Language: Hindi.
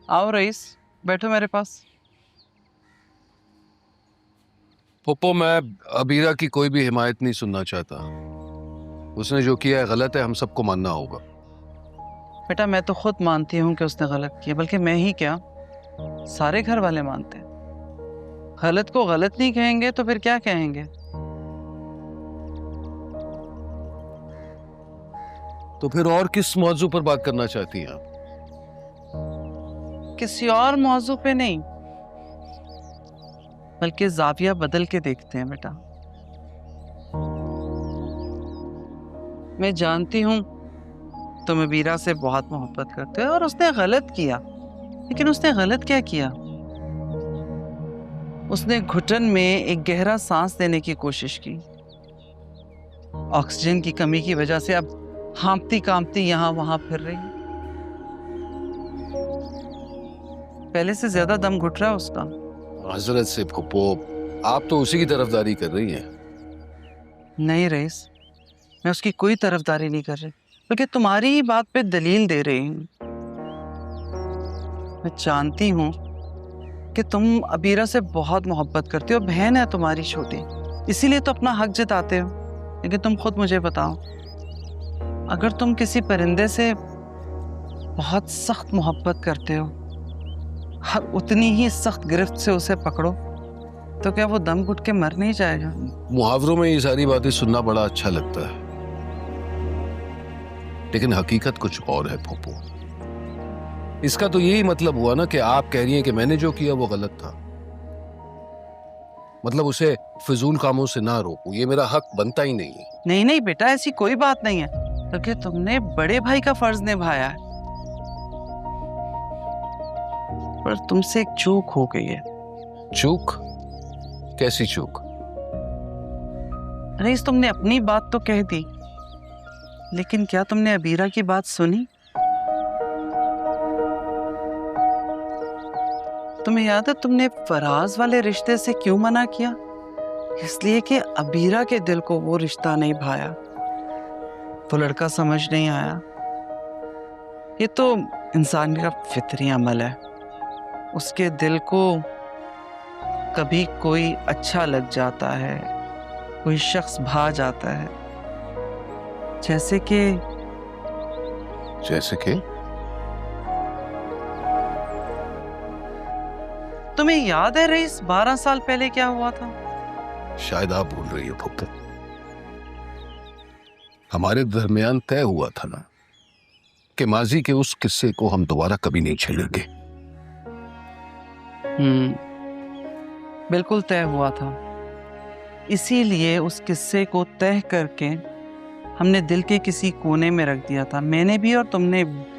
आओ रईस, बैठो मेरे पास। पप्पो, मैं अबीरा की कोई भी हिमायत नहीं सुनना चाहता। उसने जो किया है गलत है, हम सबको मानना होगा। बेटा मैं तो खुद मानती हूँ कि उसने गलत किया, बल्कि मैं ही क्या, सारे घर वाले मानते हैं। गलत को गलत नहीं कहेंगे तो फिर क्या कहेंगे? तो फिर और किस मौजू पर बात करना चाहती हैं आप? किसी और मौजू पे नहीं, बल्कि जाविया बदल के देखते हैं बेटा। मैं जानती हूँ तुम अबीरा से बहुत मोहब्बत करते हो और उसने गलत किया, लेकिन उसने गलत क्या किया? उसने घुटन में एक गहरा सांस लेने की कोशिश की। ऑक्सीजन की कमी की वजह से अब हाँफती कांपती यहाँ वहां फिर रही। पहले से ज्यादा दम घुट रहा है उसका। हजरत से पप्पो, आप तो उसी की तरफदारी कर रही हैं। नहीं रईस, मैं उसकी कोई तरफदारी नहीं कर रही, बल्कि तुम्हारी ही बात पे दलील दे रही हूँ। मैं जानती हूँ कि तुम अबीरा से बहुत मोहब्बत करते हो, बहन है तुम्हारी छोटी, इसीलिए तो अपना हक जताते हो। लेकिन तुम खुद मुझे बताओ, अगर तुम किसी परिंदे से बहुत सख्त मोहब्बत करते हो और उतनी ही सख्त गिरफ्त से उसे पकड़ो, तो क्या वो दम घुट के मर नहीं जाएगा? मुहावरों में ये सारी बातें सुनना बड़ा अच्छा लगता है, लेकिन हकीकत कुछ और है पप्पो। इसका तो यही मतलब हुआ ना कि आप कह रही हैं कि मैंने जो किया वो गलत था। मतलब उसे फिजूल कामों से ना रोकूं, ये मेरा हक बनता ही नहीं है। नहीं नहीं बेटा, ऐसी कोई बात नहीं है, क्योंकि तुमने बड़े भाई का फर्ज निभाया है। पर तुमसे एक चूक हो गई है। चूक? कैसी चूक? रईस, तुमने अपनी बात तो कह दी, लेकिन क्या तुमने अबीरा की बात सुनी? तुम्हें याद है तुमने फराज वाले रिश्ते से क्यों मना किया? इसलिए कि अबीरा के दिल को वो रिश्ता नहीं भाया, वो लड़का समझ नहीं आया। ये तो इंसान का फितरी अमल है। उसके दिल को कभी कोई अच्छा लग जाता है, कोई शख्स भा जाता है, जैसे कि तुम्हें याद है रईस 12 साल पहले क्या हुआ था? शायद आप भूल रही हो पप्पू। हमारे दरमियान तय हुआ था ना कि माजी के उस किस्से को हम दोबारा कभी नहीं छेड़ेंगे। बिल्कुल तय हुआ था। इसीलिए उस किस्से को तय करके हमने दिल के किसी कोने में रख दिया था, मैंने भी और तुमने भी।